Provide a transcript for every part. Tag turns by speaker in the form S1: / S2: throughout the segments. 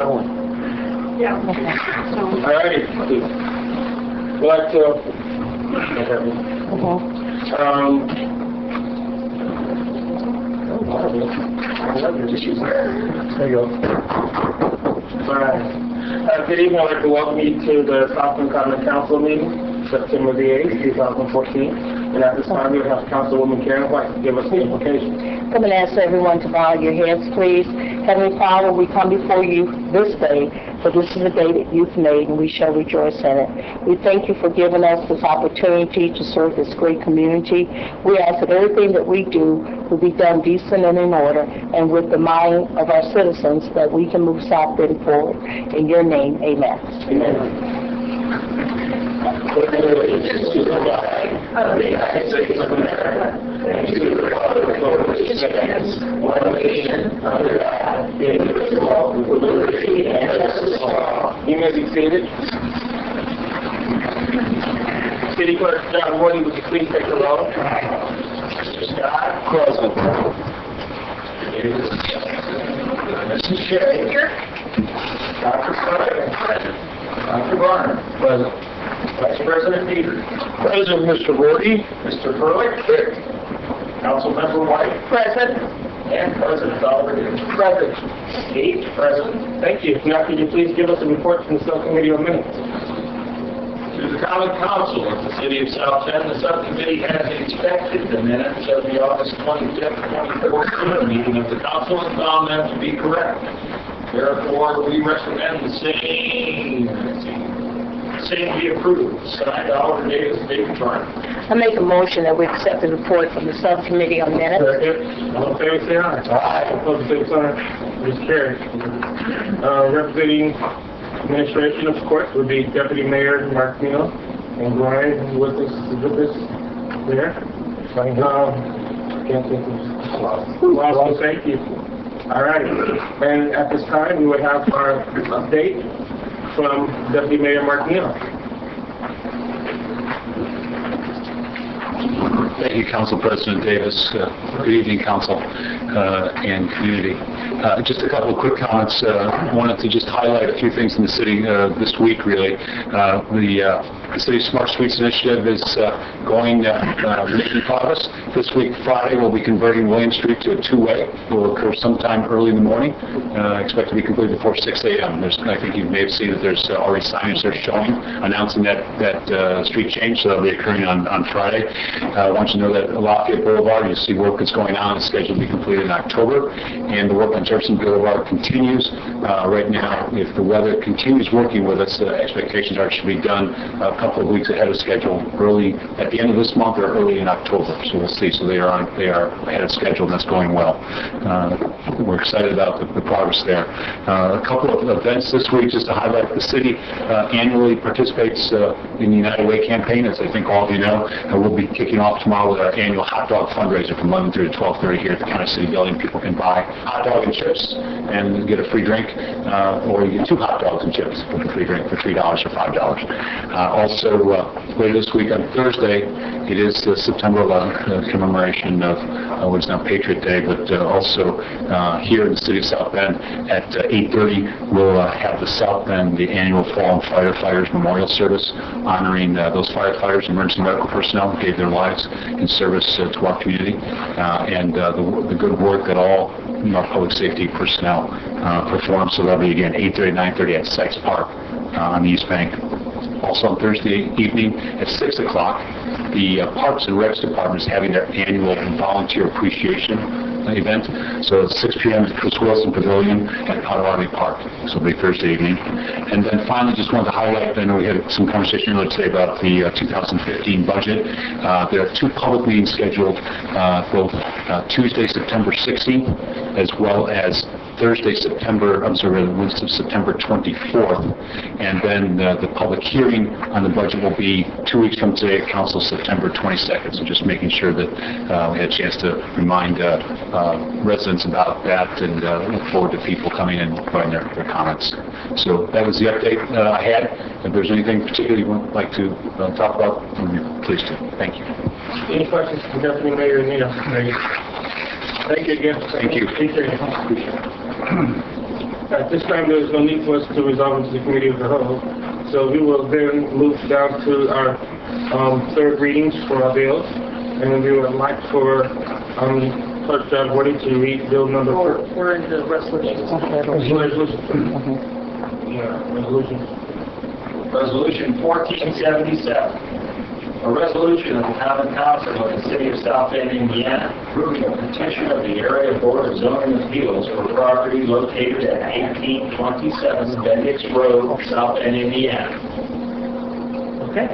S1: Yeah.
S2: All righty. We'd like to, there you go. All right. Good evening. I'd like to welcome you to the South Bend Common Council meeting, September the 8th, 2014. And at this time, we have Councilwoman Karen White to give us the invocation.
S1: Come and ask everyone to bow your heads, please. Heavenly Father, we come before you this day, for this is a day that you've made, and we shall rejoice in it. We thank you for giving us this opportunity to serve this great community. We ask that everything that we do will be done decent and in order, and with the mind of our citizens, that we can move South Bend forward. In your name, amen.
S2: Amen. To the flag of the United States of America, and to the republic for which it stands, one nation, under God, indivisible, with liberty and justice for all. You may be seated. City Clerk John Woody, would you please take the roll? Mr. Scott. Present. Mrs. Shaker. Dr. Snyder. Present. Dr. Barner. Present. Vice President Peters. Present, Mr. Gordy. Mr. Furlick. Here. Councilmember White. Present. And President Oliver. Present. Steve. Present. Thank you. Now, could you please give us a report from the subcommittee on minutes?
S3: To the Common Council of the City of South Bend, the subcommittee has inspected the minutes of the August 25th, 2014 meeting of the council and found them to be correct. Therefore, we recommend the same be approved. Signed, Oliver Davis, David Turner.
S1: I make a motion that we accept the report from the subcommittee on minutes.
S2: Second. All in favor, say aye. Aye. Opposed, same sign. It's carried. Representing administration, of course, would be Deputy Mayor Martino and Brian with us there. Can't think of Lawson, thank you. All right. And at this time, we would have our update from Deputy Mayor Martino.
S4: Thank you, Council President Davis. Good evening, Council and community. Just a couple of quick comments. Wanted to just highlight a few things in the city this week, really. The City Smart Streets Initiative is making progress. This week, Friday, we'll be converting William Street to a two-way. It will occur sometime early in the morning. Expect to be completed before 6 a.m. I think you may have seen that there's already signage there showing, announcing that street change, so that'll be occurring on Friday. I want you to know that Lafayette Boulevard, you see work that's going on, is scheduled to be completed in October, and the work on Jefferson Boulevard continues. Right now, if the weather continues working with us, the expectations are it should be done a couple of weeks ahead of schedule, early at the end of this month or early in October. So we'll see. So they are ahead of schedule, and that's going well. We're excited about the progress there. A couple of events this week, just to highlight. The city annually participates in the United Way campaign, as I think all of you know. We'll be kicking off tomorrow with our annual hot dog fundraiser from 11:30 to 12:30 here at the County City Building. People can buy hot dog and chips and get a free drink, or you get 2 hot dogs and chips with a free drink for $3 or $5. Also, later this week on Thursday, it is the September 11th commemoration of what is now Patriot Day, but also here in the city of South Bend at 8:30, we'll have the South Bend, the annual Fallen Firefighters Memorial Service, honoring those firefighters, emergency medical personnel who gave their lives in service to our community, and the good work that all our public safety personnel perform. So that'll be again 8:30, 9:30 at Sykes Park on the East Bank. Also on Thursday evening at 6 o'clock, the Parks and Recs Department is having their annual volunteer appreciation event. So it's 6 p.m. at Chris Wilson Pavilion at Potawatomi Park. So it'll be Thursday evening. And then finally, just wanted to highlight, I know we had some conversation earlier today about the 2015 budget. There are 2 public meetings scheduled, both Tuesday, September 16th, as well as Thursday, September 24th, and then the public hearing on the budget will be 2 weeks from today at Council, September 22nd. So just making sure that we had a chance to remind residents about that, and look forward to people coming in and providing their comments. So that was the update I had. If there's anything particularly you would like to talk about, please do. Thank you.
S2: Any questions from Deputy Mayor Nino? Thank you again.
S4: Thank you.
S2: Appreciate it.
S5: At this time, there is no need for us to resolve into the committee of the whole. So we will then move down to our third readings for our bills. And we would like for Clerk John Woody to read bill number 4.
S6: We're in the resolution.
S5: Resolution. Yeah, resolution.
S3: Resolution 1477. A resolution of the Common Council of the City of South Bend, Indiana, approving a petition of the Area Board of Zoning Appeals for property located at 1827 Bendix Road, South Bend, Indiana.
S5: Okay.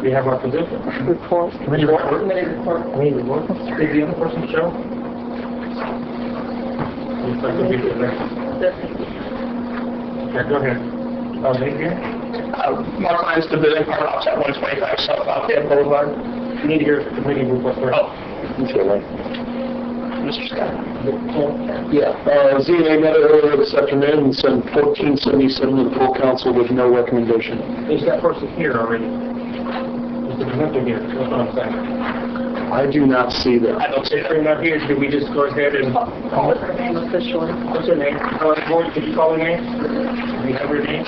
S5: We have our position.
S1: Report.
S5: Committee report.
S6: Committee report.
S5: Committee report. Is the other person show? Looks like the video there. Yeah, go ahead. Nate here?
S7: Mark Lyons, the building permit office at 125 South Lafayette Boulevard.
S5: You need to hear committee report first.
S7: Oh, Mr. Scott.
S2: Yeah, ZNA met earlier this afternoon and sent 1477 to the full council with no recommendation.
S5: Is that person here already? Is the presenter here? That's what I'm saying.
S2: I do not see that.
S7: I don't see
S5: If they're
S7: that.
S5: not here, should we just go ahead and...
S6: Call her name officially.
S5: What's her name? Board, could you call her name? Do we have her name?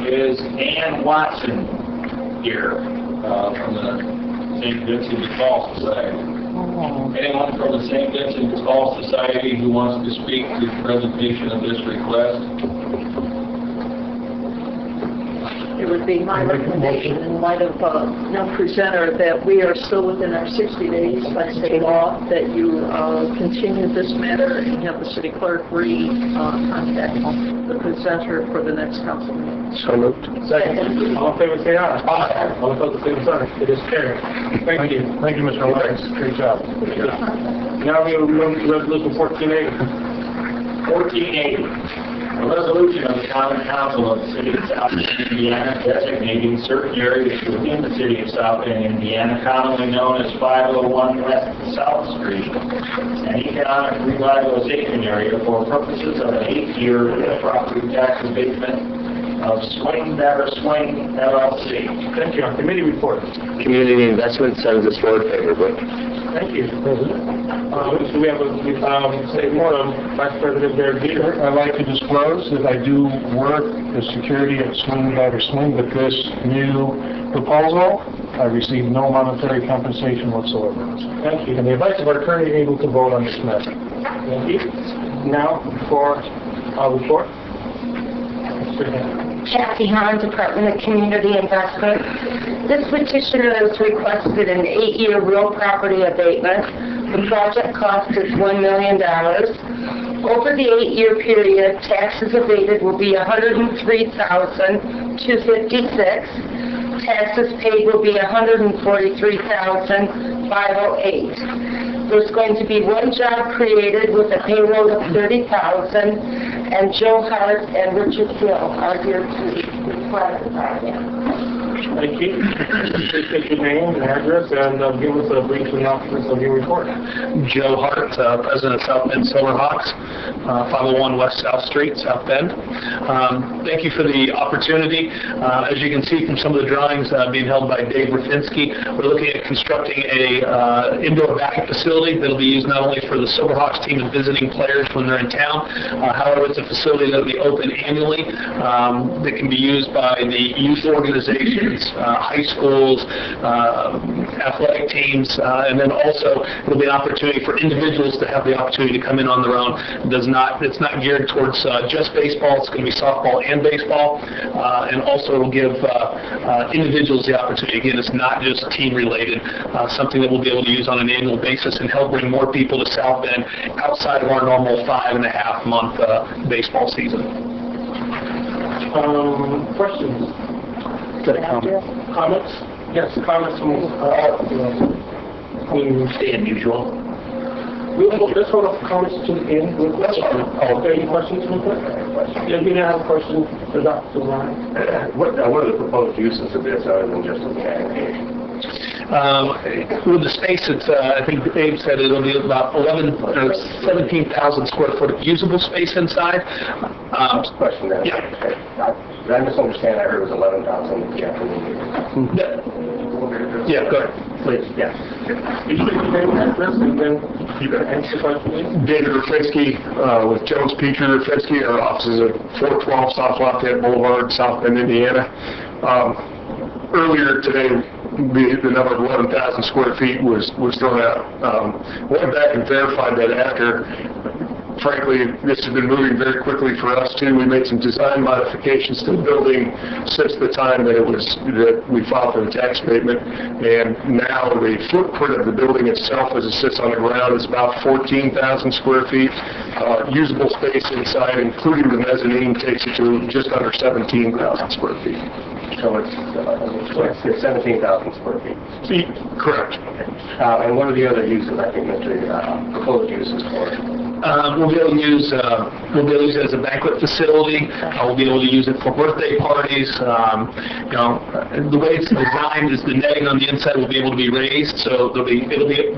S3: Is Ann Watson here from the St. Vincent de Paul Society? Anyone from the St. Vincent de Paul Society who wants to speak to the presentation of this request?
S6: It would be my recommendation in light of no presenter that we are still within our 60 days by state law, that you continue this matter and have the city clerk contact the presenter for the next council meeting.
S2: So moved.
S5: Second. All in favor, say aye. Aye. All opposed, same sign. It is carried. Thank you. Thank you, Mr. Lyons. Great job. Now we will move to resolution 1480.
S3: 1480. A resolution of the Common Council of the City of South Bend, Indiana, designating certain areas within the City of South Bend, Indiana, commonly known as 501 West South Street, an economic revitalization area for purposes of an 8-year property tax abatement of Swing Never Swing LLC.
S5: Thank you. Our committee report.
S8: Community Investment sends us forward favorably.
S5: Thank you. So we have a statement from Vice President Derek Jeter.
S9: I'd like to disclose that I do work as security at Swing Never Swing, but this new proposal, I received no monetary compensation whatsoever.
S5: Thank you.
S9: And the advice of our attorney able to vote on this matter.
S5: Thank you. Now for our report. Mr. Hammond.
S1: Kathy Hahn, Department of Community Investment. This petitioner has requested an 8-year real property abatement. The project cost is $1 million. Over the 8-year period, taxes abated will be $103,256. Taxes paid will be $143,508. There's going to be one job created with a payroll of $30,000, and Joe Hart and Richard Hill are here to request that.
S5: Thank you. Please state your name and address and give us a brief synopsis of your report.
S7: Joe Hart, President of South Bend Silverhawks, 501 West South Street, South Bend. Thank you for the opportunity. As you can see from some of the drawings being held by Dave Rafinsky, we're looking at constructing a indoor backup facility that'll be used not only for the Silverhawks team and visiting players when they're in town, however, it's a facility that'll be open annually that can be used by the youth organizations, high schools, athletic teams, and then also it'll be an opportunity for individuals to have the opportunity to come in on their own. It's not geared towards just baseball. It's going to be softball and baseball, and also it'll give individuals the opportunity. Again, it's not just team related, something that we'll be able to use on an annual basis and help bring more people to South Bend outside of our normal 5.5-month baseball season.
S5: Questions?
S2: Got a comment?
S5: Comments? Yes, comments from
S7: The unusual.
S5: let's hold off comments to the end. Okay, any questions real quick? Yeah, we now have a question for Dr. Ryan.
S8: What are the proposed uses of this other than just a mechanic?
S7: With the space, it's, I think Dave said it'll be about 17,000 square foot of usable space inside.
S8: Question then.
S7: Yeah.
S8: Did I misunderstand? I heard it was 11,000.
S7: Yeah, go ahead.
S8: Please, yes.
S5: You should name and address and then Answer the question, please.
S8: David Rafitsky, with Jones Petrie Rafitsky. Our office is at 412 South Lafayette Boulevard, South Bend, Indiana. Earlier today, the number of 11,000 square feet was thrown out. Went back and verified that after. Frankly, this has been moving very quickly for us too. We made some design modifications to the building since the time that we filed for the tax statement, and now the footprint of the building itself, as it sits on the ground, is about 14,000 square feet. Usable space inside, including the mezzanine, takes it to just under 17,000 square feet.
S2: So it's 17,000 square feet.
S8: Correct.
S2: And what are the other uses, I think, Mr. Proposed uses for it?
S7: We'll be able to use it as a banquet facility. We'll be able to use it for birthday parties. The way it's designed is the netting on the inside will be able to be raised, so it'll be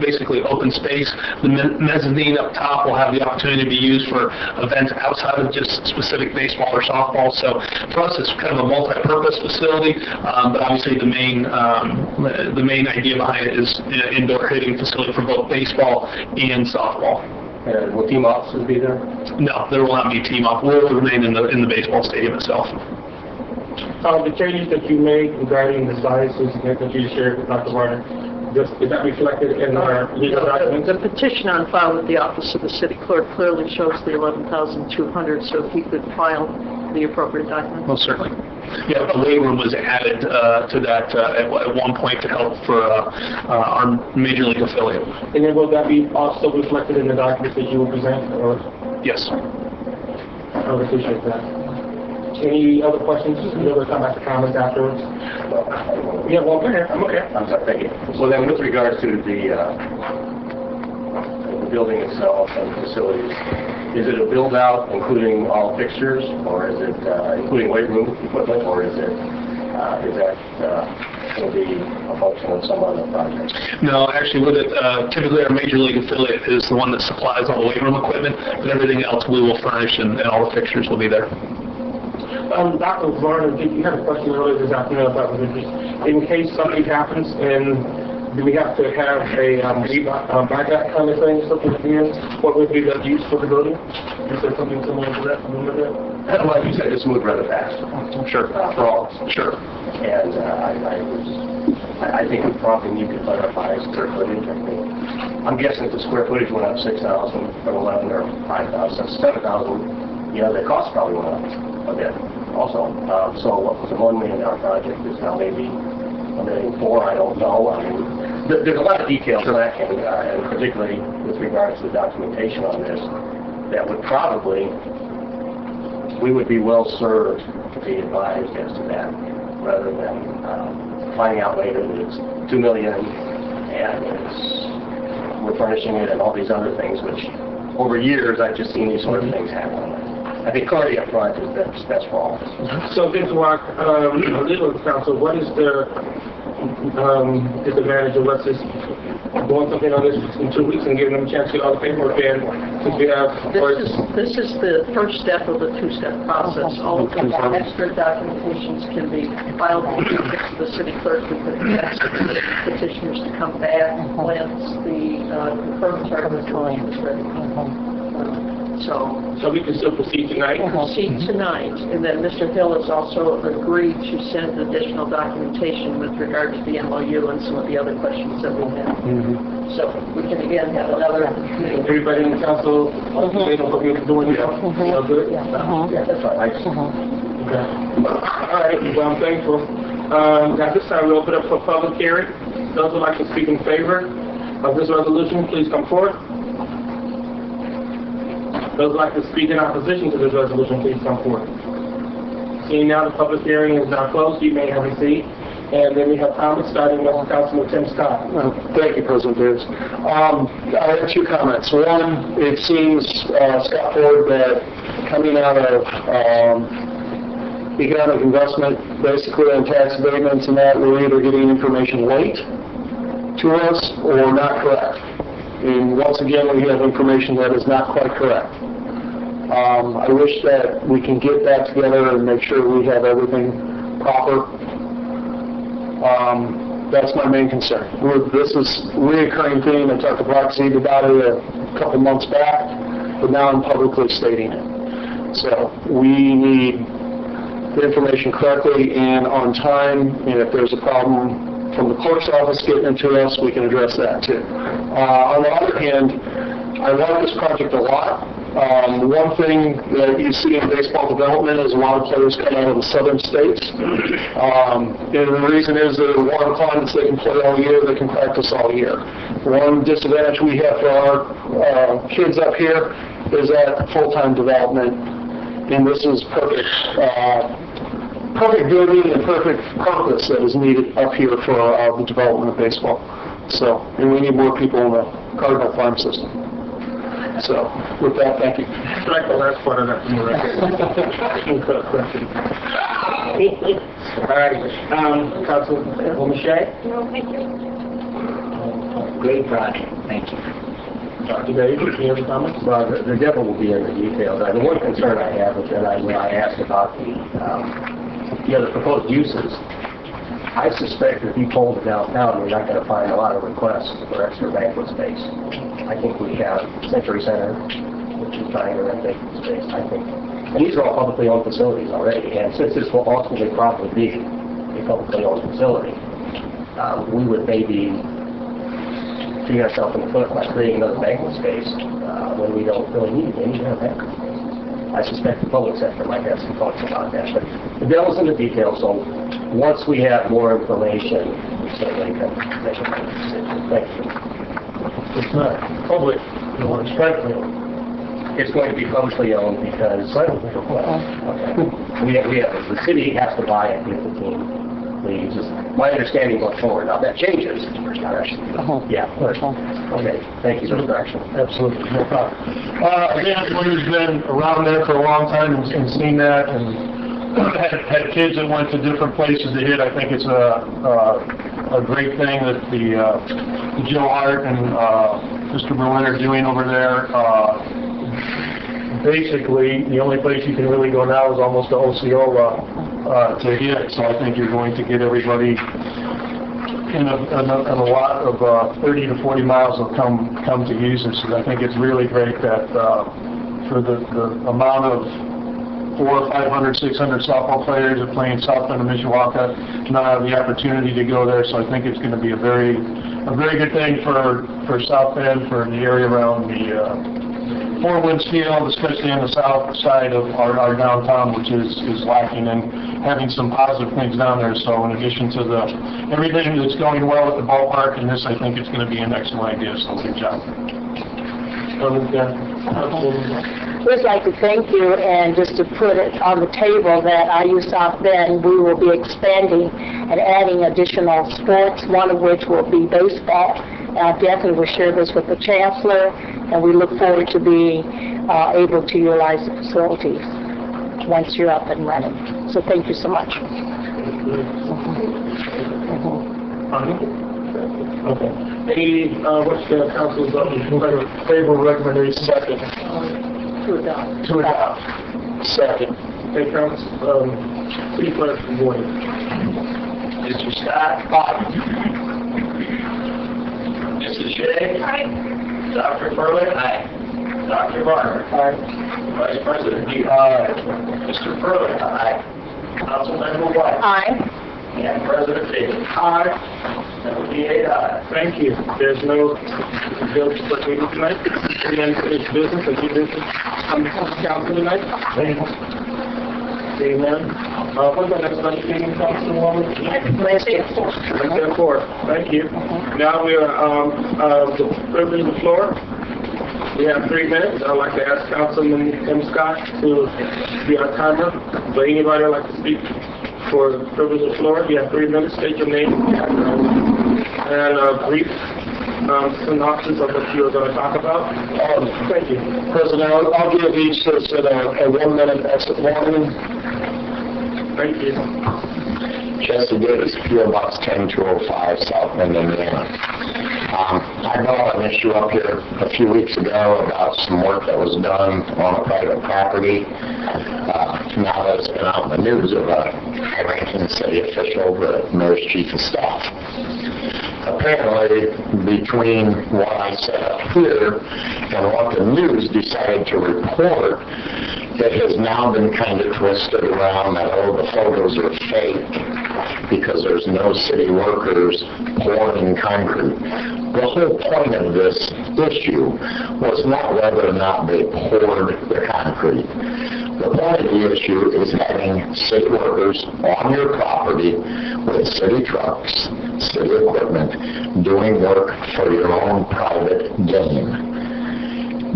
S7: basically open space. The mezzanine up top will have the opportunity to be used for events outside of just specific baseball or softball. So for us, it's kind of a multi-purpose facility, but obviously the main idea behind it is an indoor hitting facility for both baseball and softball.
S2: Will team offices be there?
S7: No, there will not be team off. We'll remain in the baseball stadium itself.
S5: The changes that you made regarding the sizes that you shared with Dr. Warner, is that reflected in our legal documents?
S6: The petition on file with the Office of the City Clerk clearly shows the 11,200, so if he could file the appropriate document.
S7: Most certainly. Yeah, the weight room was added to that at one point to help for our Major League affiliate.
S5: And then will that be also reflected in the documents that you will present? Or?
S7: Yes.
S5: I would appreciate that. Any other questions? We'll come back to comments afterwards. Yeah, well, go ahead. I'm okay.
S2: I'm sorry, thank you. Well, then, with regards to the building itself and the facilities, is it a build-out including all fixtures, or is it including weight room equipment, or is that going to be a function of some other project?
S7: No, actually, with it, typically our Major League affiliate is the one that supplies all the weight room equipment, but everything else we will furnish and all the fixtures will be there.
S5: Dr. Varner, you had a question earlier this afternoon about the interest. In case something happens, and do we have to have a backup kind of thing, something at the end? What would be the use for the building? You said something similar to that?
S2: Well, you said it's moved rather fast.
S7: Sure.
S2: For all.
S7: Sure.
S2: And I think we probably need to clarify square footage. I mean, I'm guessing if the square footage went up 6,000 from 11 or 5,000, 7,000, the cost probably went up a bit also. So what was a $1 million project is now maybe $1.4 million, I don't know. I mean, there's a lot of details lacking, and particularly with regards to the documentation on this, that would probably, we would be well served to be advised as to that, rather than finding out later that it's $2 million and we're furnishing it and all these other things, which over years I've just seen these sort of things happen. I think clarity up front is best for all.
S5: So, Mr. Walk, legal counsel, what is the disadvantage of let's just doing something on this in 2 weeks and giving them a chance to get all the paperwork in?
S6: This is the first step of the two-step process. All of the extra documentations can be filed with the city clerk. We could ask the petitioners to come back once the confirmatory petition is ready. So
S5: we can still proceed tonight?
S6: Proceed tonight, and then Mr. Hill has also agreed to send additional documentation with regard to the MOU and some of the other questions that we have. So we can again have another meeting.
S5: Everybody in the council, they know what we're doing now? Good?
S2: Yeah, that's right.
S5: Okay. All right, well, I'm thankful. At this time, we open up for public hearing. Those who would like to speak in favor of this resolution, please come forward. Those who would like to speak in opposition to this resolution, please come forward. Seeing now the public hearing is now closed, you may have a seat. And then we have comments starting with Councilman Tim Scott.
S9: Thank you, President Davis. I have two comments. One, it seems, Scott Ford, that coming out of economic investment, basically on tax abatements and that, we're either getting information late to us or not correct. And once again, we have information that is not quite correct. I wish that we can get that together and make sure we have everything proper. That's my main concern. This is a reoccurring theme. I talked to Brock Zeeb about it a couple months back, but now I'm publicly stating it. So we need the information correctly and on time, and if there's a problem from the clerk's office getting it to us, we can address that too. On the other hand, I like this project a lot. One thing that you see in baseball development is a lot of players come out of the southern states. And the reason is that in warm climates they can play all year, they can practice all year. One disadvantage we have for our kids up here is that full-time development, and this is perfect. Perfect building and perfect purpose that is needed up here for the development of baseball. So, and we need more people in the Cardinal farm system. So, with that, thank you.
S5: Strike the last part of that from the record. All right, Councilwoman Shea?
S10: No, thank you.
S11: Great project, thank you.
S5: Dr. Davis, any other comments?
S11: Well, the devil will be in the details. The one concern I have is that when I asked about the other proposed uses, I suspect if you poll the downtown, you're not going to find a lot of requests for extra banquet space. I think we have Century Center, which is trying to rent vacant space, I think. And these are all publicly owned facilities already, and since this will ultimately probably be a publicly owned facility, we would maybe shoot ourselves in the foot by creating another banquet space when we don't really need any more banquet space. I suspect the public sector might have some thoughts about that, but the devil's in the details, so once we have more information, we certainly can make a decision. Thank you.
S5: It's not public, you want to strike me.
S11: It's going to be publicly owned because, well, okay. The city has to buy it if the team leaves. My understanding going forward. Now, that changes. Yeah. Okay. Thank you for the direction.
S9: Absolutely, no problem. Again, everyone who's been around there for a long time and seen that and had kids that went to different places to hit, I think it's a great thing that the Joe Hart and Mr. Berlin are doing over there. Basically, the only place you can really go now is almost to Osceola to hit, so I think you're going to get everybody in a lot of 30 to 40 miles will come to use this. So I think it's really great that for the amount of 400, 500, 600 softball players that play in South Bend and Mishawaka now have the opportunity to go there. So I think it's going to be a very good thing for South Bend, for the area around the Four Winds Field, especially on the south side of our downtown, which is lacking, and having some positive things down there. So in addition to everything that's going well at the ballpark, and this, I think it's going to be an excellent idea. So good job.
S1: We'd like to thank you, and just to put it on the table that IU South Bend, we will be expanding and adding additional sports, one of which will be baseball. And I definitely will share this with the Chancellor, and we look forward to being able to utilize the facilities once you're up and running. So thank you so much.
S5: Okay. Any, what's the council's favorable recommendation? Second.
S1: To adopt.
S5: To adopt. Second. Okay, council, please let us go ahead.
S3: Mr. Scott? Aye. Mrs. Shea?
S10: Aye.
S3: Dr. Furley?
S11: Aye.
S3: Dr. Varner?
S5: Aye.
S3: Vice President Peter?
S5: Aye.
S3: Mr. Furley?
S11: Aye.
S3: Councilmember White?
S1: Aye.
S3: And President Davis?
S5: Aye.
S3: That would be 8 ayes.
S5: Thank you. There's no bill to put meeting tonight. Any unfinished business or new business on the council tonight? Seeing none. What's the next meeting, Councilwoman?
S1: Wednesday at 4.
S5: Wednesday at 4. Thank you. Now we are the privilege of the floor. We have 3 minutes. I'd like to ask Councilman M. Scott to be our timer. But anybody would like to speak for the privilege of the floor, you have 3 minutes. State your name and a brief synopsis of what you are going to talk about. Thank you.
S9: President, I'll give each citizen a 1-minute exit warning.
S5: Thank you.
S2: Jesse Davis, P.O. Box 10205, South Bend, Indiana. I brought an issue up here a few weeks ago about some work that was done on a private property. Now that it's been out in the news of a high-ranking city official, the mayor's chief of staff. Apparently, between what I said up here and what the news decided to report, it has now been kind of twisted around that, oh, the photos are fake because there's no city workers pouring concrete. The whole point of this issue was not whether or not they poured the concrete. The point of the issue is having city workers on your property with city trucks, city equipment, doing work for your own private gain.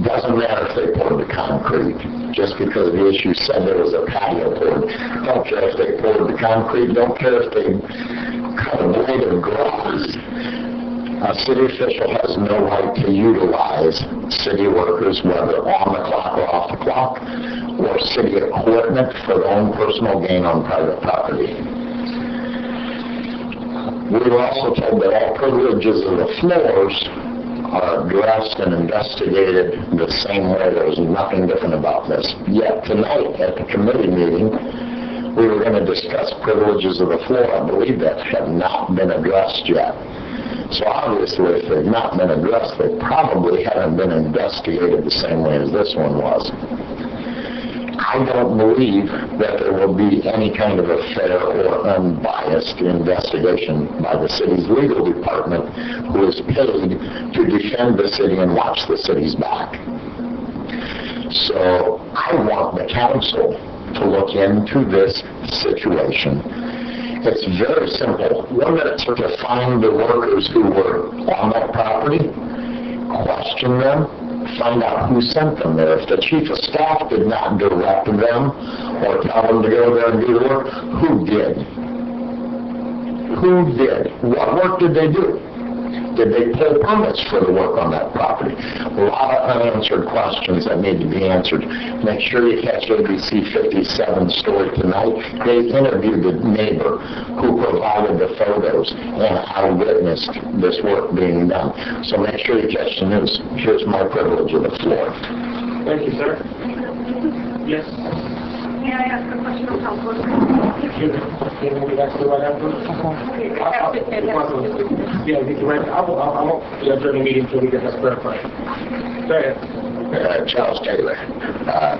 S2: Doesn't matter if they poured the concrete, just because the issue said there was a patio poured. Don't care if they poured the concrete, don't care if they cut a blade of grass. A city official has no right to utilize city workers, whether on the clock or off the clock, or city equipment for their own personal gain on private property. We were also told that all privileges of the floors are addressed and investigated the same way. There was nothing different about this. Yet tonight at the committee meeting, we were going to discuss privileges of the floor. I believe that have not been addressed yet. So obviously, if they've not been addressed, they probably haven't been investigated the same way as this one was. I don't believe that there will be any kind of a fair or unbiased investigation by the city's legal department, who is paid to defend the city and watch the city's back. So I want the council to look into this situation. It's very simple. 1 minute to find the workers who were on that property, question them, find out who sent them there. If the chief of staff did not direct them or tell them to go there and do the work, who did? Who did? What work did they do? Did they pull permits for the work on that property? A lot of unanswered questions that need to be answered. Make sure you catch ABC 57's story tonight. They interviewed the neighbor who provided the photos and eyewitnessed this work being done. So make sure you catch the news. Here's my privilege of the floor.
S5: Thank you, sir. Yes?
S10: May I ask a question of council?
S5: Can we ask the right answer? Yeah, you can write. I won't adjourn the meeting until we get this clarified. Go ahead.
S2: Charles Taylor,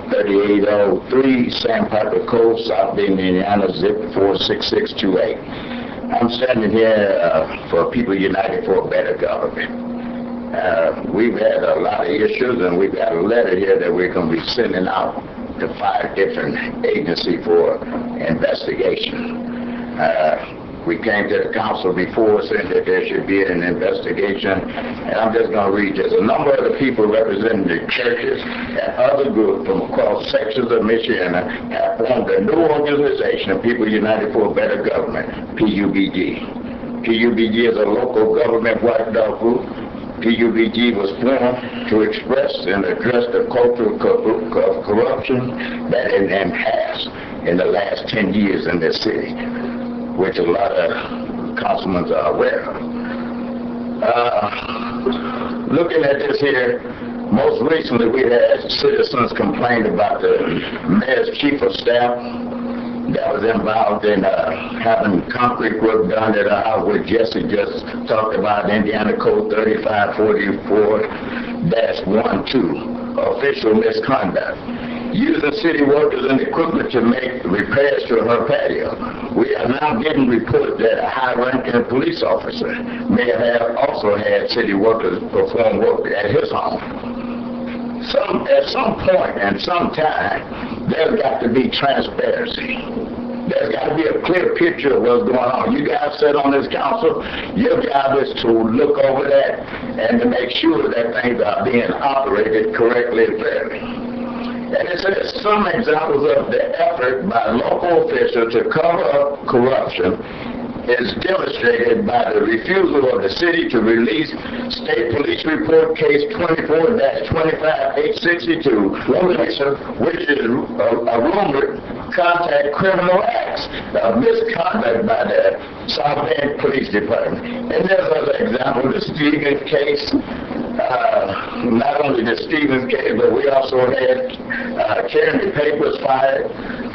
S2: 3803 Sandpiper Cove, South Bend, Indiana, zip 46628. I'm standing here for People United for a Better Government. We've had a lot of issues, and we've got a letter here that we're going to be sending out to 5 different agencies for investigation. We came to the council before saying that there should be an investigation, and I'm just going to read this. A number of the people representing the churches and other groups from across sections of Michigan have formed a new organization, People United for a Better Government, PUBG. PUBG is a local government watchdog group. PUBG was formed to express and address the cultural corruption that has in the last 10 years in this city, which a lot of councilmen are aware of. Looking at this here, most recently we had citizens complain about the mayor's chief of staff that was involved in having concrete work done at a house where Jesse just talked about, Indiana Code 3544-12, official misconduct. Using city workers and equipment to make repairs to her patio. We are now getting reports that a high-ranking police officer may have also had city workers perform work at his home. At some point and some time, there's got to be transparency. There's got to be a clear picture of what's going on. You guys sit on this council, your job is to look over that and to make sure that things are being operated correctly and fairly. And it says some examples of the effort by local officials to cover up corruption is demonstrated by the refusal of the city to release State Police Report Case 24-25862, which is a rumored contact criminal acts of misconduct by the South Bend Police Department. And there's another example, the Stevens case. Not only the Stevens case, but we also had Karen DePape was fired,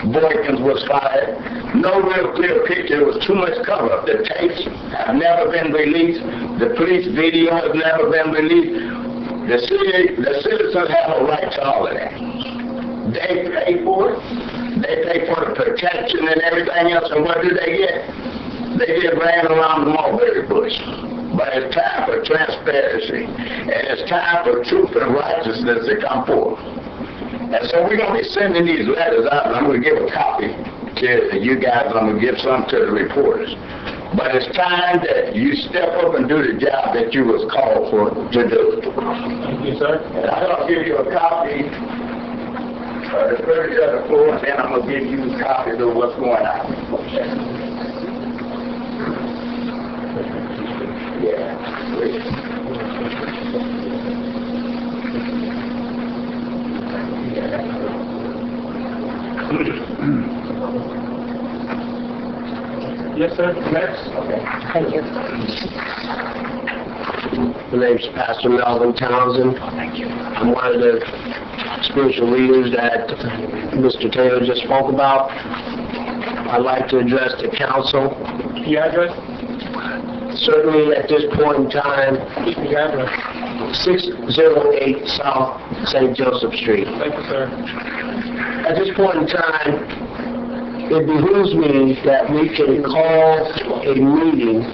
S2: Boykins was fired. No real clear picture. There was too much cover. The tapes have never been released. The police video has never been released. The citizens have a right to all of that. They pay for it. They pay for the protection and everything else. And what do they get? They get ran around the mulberry bush. But it's time for transparency, and it's time for truth and righteousness to come forth. And so we're going to be sending these letters out, and I'm going to give a copy to you guys, and I'm going to give some to the reporters. But it's time that you step up and do the job that you was called for to do.
S5: Thank you, sir.
S2: And I'm going to give you a copy of the 37th floor, and then I'm going to give you copies of what's going on.
S5: Yes, sir. Next.
S1: Thank you.
S11: My name's Pastor Melvin Townsend. Thank you. I'm one of the spiritual leaders that Mr. Taylor just spoke about. I'd like to address the council.
S5: The address?
S11: Certainly at this point in time,
S5: The address.
S11: 608 South St. Joseph Street.
S5: Thank you, sir.
S11: At this point in time, it behooves me that we can call a meeting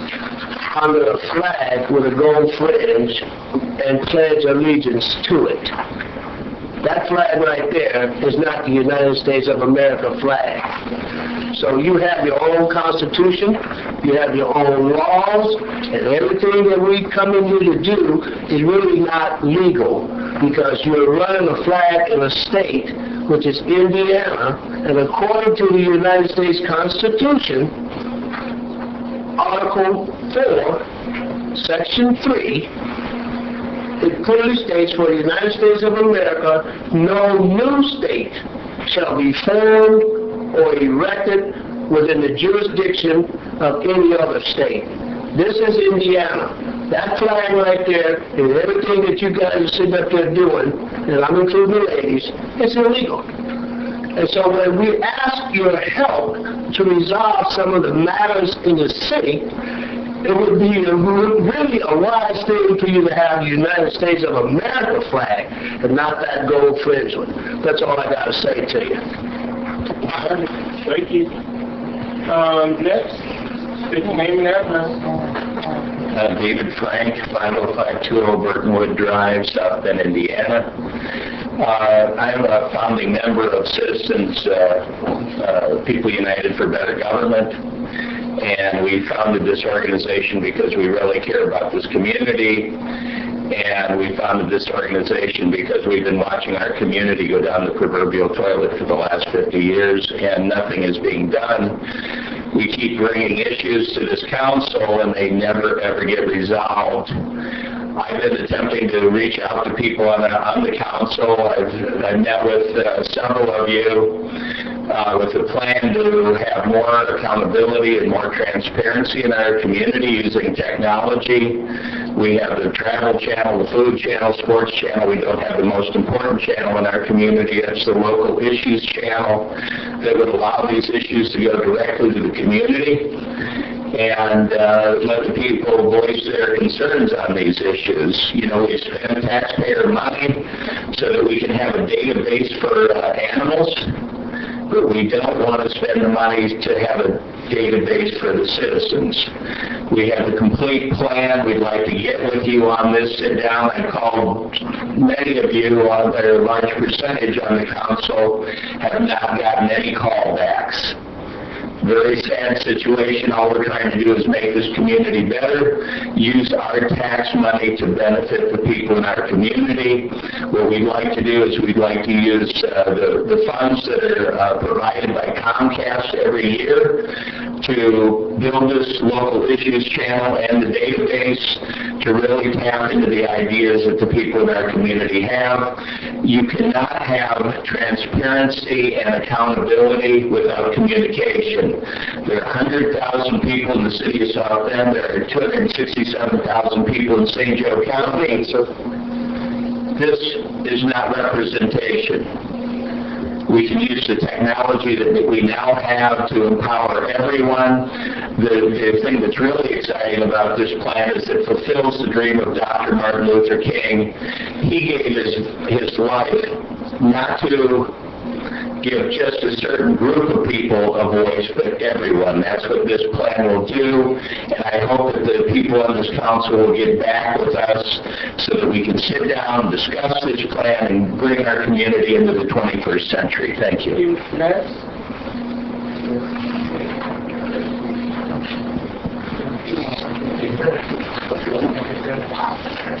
S11: under a flag with a gold fringe and pledge allegiance to it. That flag right there is not the United States of America flag. So you have your own constitution, you have your own laws, and everything that we come in here to do is really not legal because you're running a flag in a state, which is Indiana, and according to the United States Constitution, Article 4, Section 3, it clearly states, for the United States of America, no new state shall be formed or erected within the jurisdiction of any other state. This is Indiana. That flag right there and everything that you guys are sitting up there doing, and I'm including the ladies, it's illegal. And so when we ask your help to resolve some of the matters in the city, it would be really a wise thing for you to have the United States of America flag and not that gold fringe one. That's all I got to say to you.
S5: Thank you. Next. State your name and address.
S2: David Frank, 50520 Burtonwood Drive, South Bend, Indiana. I'm a founding member of Citizens People United for Better Government, and we founded this organization because we really care about this community, and we founded this organization because we've been watching our community go down the proverbial toilet for the last 50 years, and nothing is being done. We keep bringing issues to this council, and they never, ever get resolved. I've been attempting to reach out to people on the council. I've met with several of you with a plan to have more accountability and more transparency in our community using technology. We have the travel channel, the food channel, sports channel. We don't have the most important channel in our community. That's the local issues channel that would allow these issues to go directly to the community and let the people voice their concerns on these issues. You know, we spend taxpayer money so that we can have a database for animals, but we don't want to spend the money to have a database for the citizens. We have a complete plan. We'd like to get with you on this, sit down and call. Many of you, a large percentage on the council, have not gotten any callbacks. Very sad situation. All we're trying to do is make this community better, use our tax money to benefit the people in our community. What we'd like to do is we'd like to use the funds that are provided by Comcast every year to build this local issues channel and the database to really tap into the ideas that the people in our community have. You cannot have transparency and accountability without communication. There are 100,000 people in the city of South Bend. There are 267,000 people in St. Joe County. This is not representation. We can use the technology that we now have to empower everyone. The thing that's really exciting about this plan is it fulfills the dream of Dr. Martin Luther King. He gave his life not to give just a certain group of people a voice, but everyone. That's what this plan will do, and I hope that the people on this council will get back with us so that we can sit down, discuss this plan, and bring our community into the 21st century. Thank you.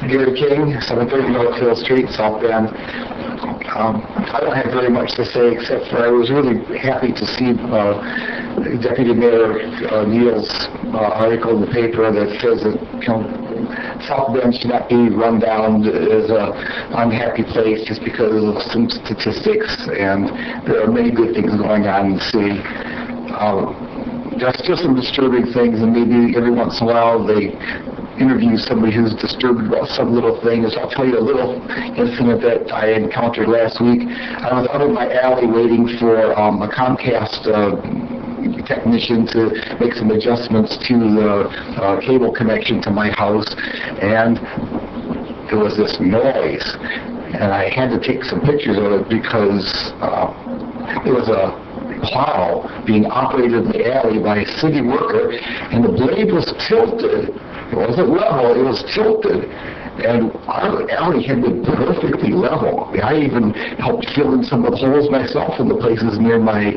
S12: Gary King, 730 Northfield Street, South Bend. I don't have very much to say except for I was really happy to see Deputy Mayor Neal's article in the paper that says that South Bend should not be run down as an unhappy place just because of some statistics, and there are many good things going on in the city. There's still some disturbing things, and maybe every once in a while they interview somebody who's disturbed about some little thing. I'll tell you a little incident that I encountered last week. I was out in my alley waiting for a Comcast technician to make some adjustments to the cable connection to my house, and there was this noise, and I had to take some pictures of it because it was a plow being operated in the alley by a city worker, and the blade was tilted. It wasn't level, it was tilted. And our alley had been perfectly level. I even helped fill in some of the holes myself in the places near my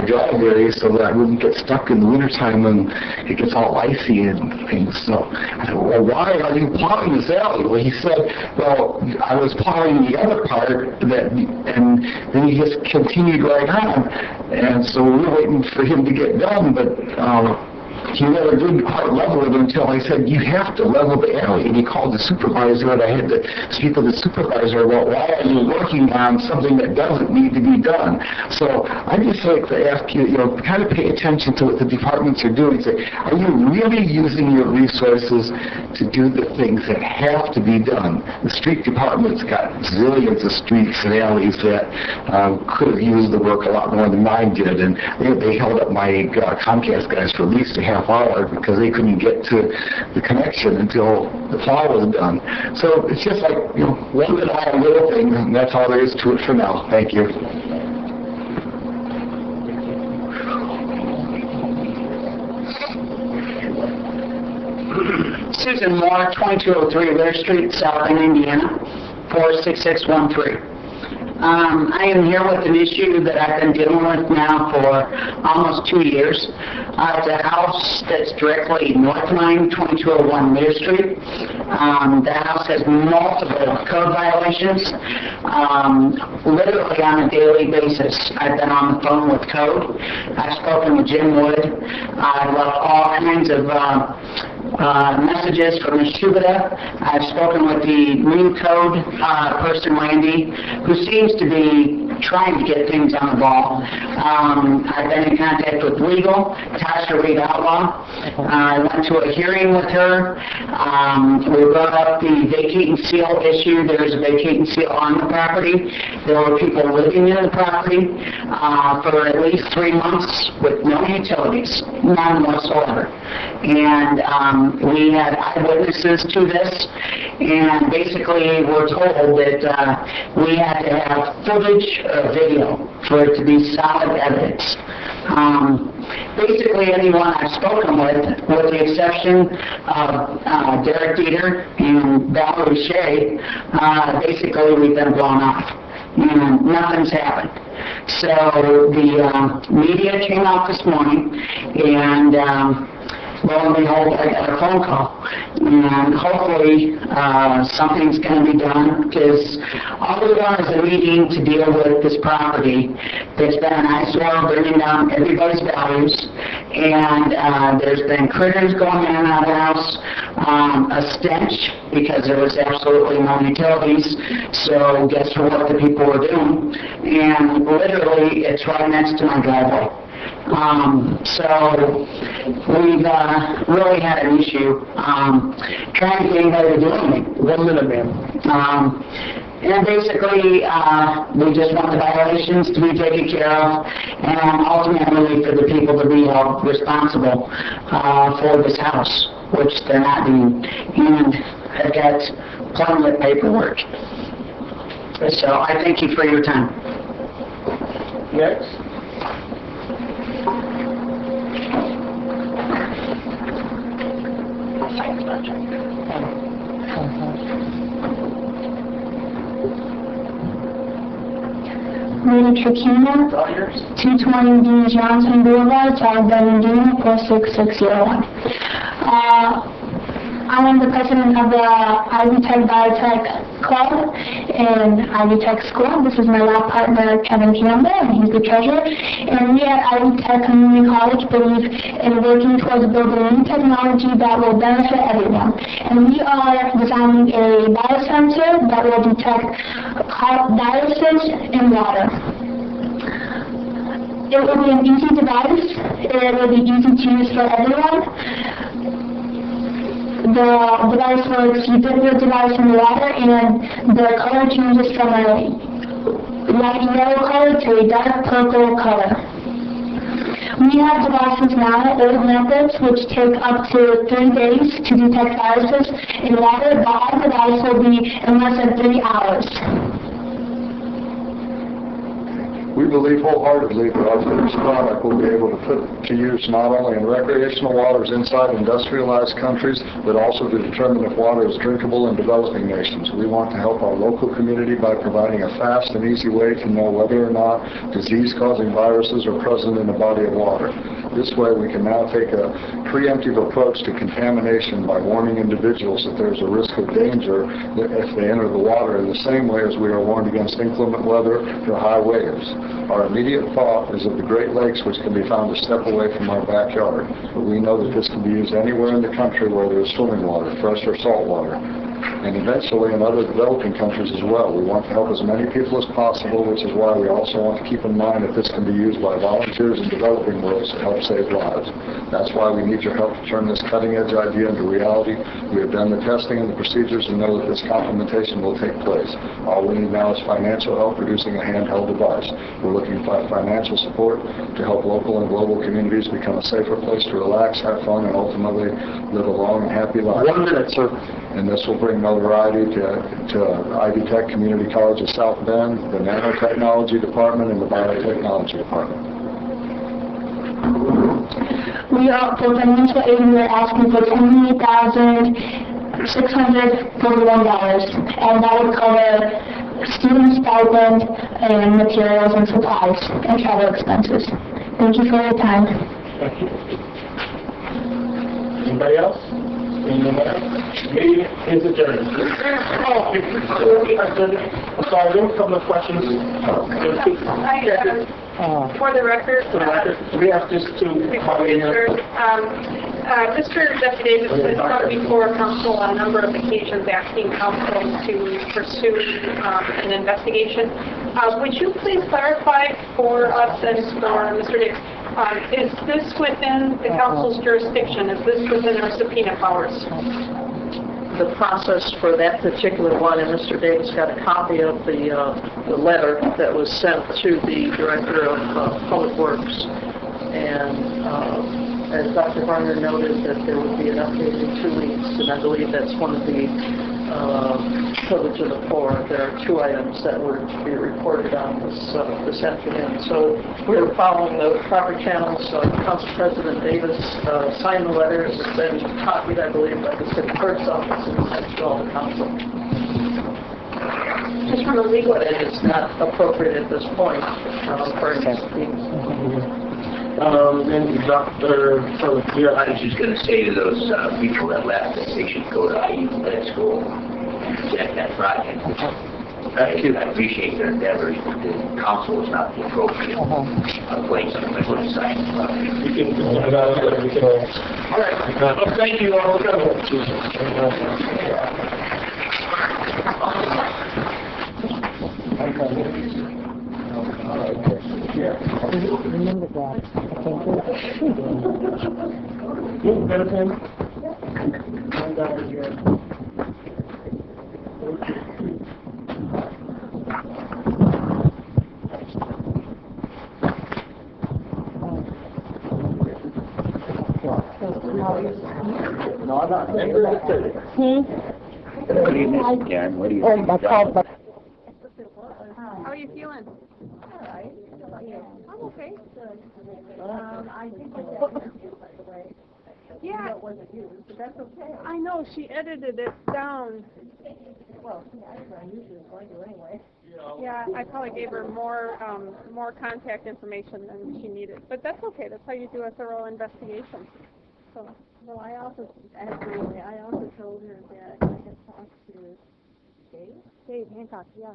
S12: drive area so that I wouldn't get stuck in the wintertime when it gets all icy and things. So I said, well, why are you plowing this alley? Well, he said, well, I was plowing the other part, and then he just continued right on. And so we were waiting for him to get done, but he never did quite level it until I said, you have to level the alley. And he called the supervisor, and I had to speak with the supervisor about why are you working on something that doesn't need to be done. So I just like to ask you, kind of pay attention to what the departments are doing. Say, are you really using your resources to do the things that have to be done? The street department's got zillions of streets and alleys that could have used the work a lot more than mine did. And they held up my Comcast guys for at least a half hour because they couldn't get to the connection until the plow was done. So it's just like, one little thing, and that's all there is to it for now. Thank you.
S13: Susan Moore, 2203 Lear Street, South Bend, Indiana, 46613. I am here with an issue that I've been dealing with now for almost 2 years. It's a house that's directly north of mine, 2201 Lear Street. The house has multiple code violations. Literally on a daily basis, I've been on the phone with code. I've spoken with Jim Wood. I've left all kinds of messages from Ms. Shubida. I've spoken with the new code person, Randy, who seems to be trying to get things on the ball. I've been in contact with legal, Tasha Reed Outlaw. I went to a hearing with her. We brought up the vacate and seal issue. There's a vacate and seal on the property. There were people living in the property for at least 3 months with no utilities, none whatsoever. And we had eyewitnesses to this, and basically we're told that we had to have footage or video for it to be solid evidence. Basically anyone I've spoken with the exception of Derek Dieter and Valerie Shea, basically we've been blown off. And nothing's happened. So the media came out this morning, and lo and behold, I got a phone call. And hopefully, something's going to be done, because all we want is a meeting to deal with this property that's been an eyesore, bringing down everybody's values. And there's been critters going in and out of the house, a stench, because there was absolutely no utilities. So guess what the people were doing? And literally, it's right next to my driveway. So we've really had an issue trying to get anybody to do anything.
S9: 1 minute, ma'am.
S13: And basically, we just want the violations to be taken care of, and ultimately for the people to be held responsible for this house, which they're not doing. And I've got plenty of paperwork. So I thank you for your time.
S9: Next.
S10: Lady Trukina, 220 Dean Johnson Boulevard, South Bend, Indiana, 46601. I am the president of the Ivy Tech Biotech Club in Ivy Tech School. This is my lab partner, Kevin Campbell, and he's the treasurer. And we at Ivy Tech Community College believe in working towards building new technology that will benefit everyone. And we are designing a biosensor that will detect viruses in water. It will be an easy device. It will be easy to use for everyone. The device works, you dip your device in the water and the color changes from a light yellow color to a dark purple color. We have devices now, old methods, which take up to 3 days to detect viruses in water, but our device will be in less than 3 hours.
S9: We believe wholeheartedly that our finished product will be able to put to use not only in recreational waters inside industrialized countries, but also to determine if water is drinkable in developing nations. We want to help our local community by providing a fast and easy way to know whether or not disease-causing viruses are present in a body of water. This way, we can now take a preemptive approach to contamination by warning individuals that there's a risk of danger if they enter the water in the same way as we are warned against inclement weather or high waves. Our immediate thought is of the Great Lakes, which can be found a step away from our backyard. But we know that this can be used anywhere in the country where there is swimming water, fresh or salt water, and eventually in other developing countries as well. We want to help as many people as possible, which is why we also want to keep in mind that this can be used by volunteers in developing worlds to help save lives. That's why we need your help to turn this cutting-edge idea into reality. We have done the testing and the procedures and know that this complementation will take place. All we need now is financial help producing a handheld device. We're looking for financial support to help local and global communities become a safer place to relax, have fun, and ultimately live a long and happy life.
S2: 1 minute, sir.
S9: And this will bring notoriety to Ivy Tech Community College of South Bend, the Nanotechnology Department, and the Biotechnology Department.
S10: We are, for financial aid, we are asking for $28,641, and that would cover student stipend and materials and supplies and travel expenses. Thank you for your time.
S2: Thank you. Anybody else? Meeting is adjourned. I'm sorry, there were a couple of questions.
S10: For the record,
S2: We have just to...
S10: Mr. Deputy Davis has come before council on a number of occasions asking council to pursue an investigation. Would you please clarify for us and for Mr. Davis, is this within the council's jurisdiction? Is this within our subpoena powers?
S6: The process for that particular one, and Mr. Davis got a copy of the letter that was sent to the Director of Public Works. And as Dr. Varner noted, that there would be an update in 2 weeks, and I believe that's one of the privilege of the floor. There are 2 items that were to be reported on this afternoon. So we're following the proper channels. Council President Davis signed the letter. It was then copied, I believe, by the city clerk's office and sent to all the council.
S10: Just from a legal...
S6: But it is not appropriate at this point for any
S5: And Dr. Furlick, yeah.
S14: I was just going to say to those people that left that they should go to IU Med School and present that project.
S5: Thank you.
S14: I appreciate their endeavors, but the council is not the appropriate place to put a science project.
S5: All right. Well, thank you all for coming.
S1: Remember that. I can't do it.
S5: You better pen?
S11: No, I'm not.
S14: What do you miss, Karen? What do you
S1: Oh,
S14: think?
S1: my call, but
S15: How are you feeling? All right. How about you? I'm okay. I think yeah. It wasn't used, but that's okay. I know, she edited it down. Well, I usually going to anyway. Yeah, I probably gave her more contact information than she needed, but that's okay. That's how you do a thorough investigation. So. Well, I also told her that I had talked to Dave Hancock, yeah.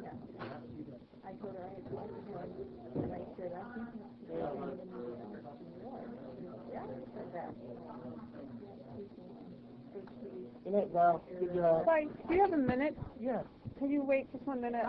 S15: I told her I had talked to him, and I said, I think he's yeah, I said that.
S1: Well,
S15: Bye. Do you have a minute? Yeah. Can you wait just 1 minute?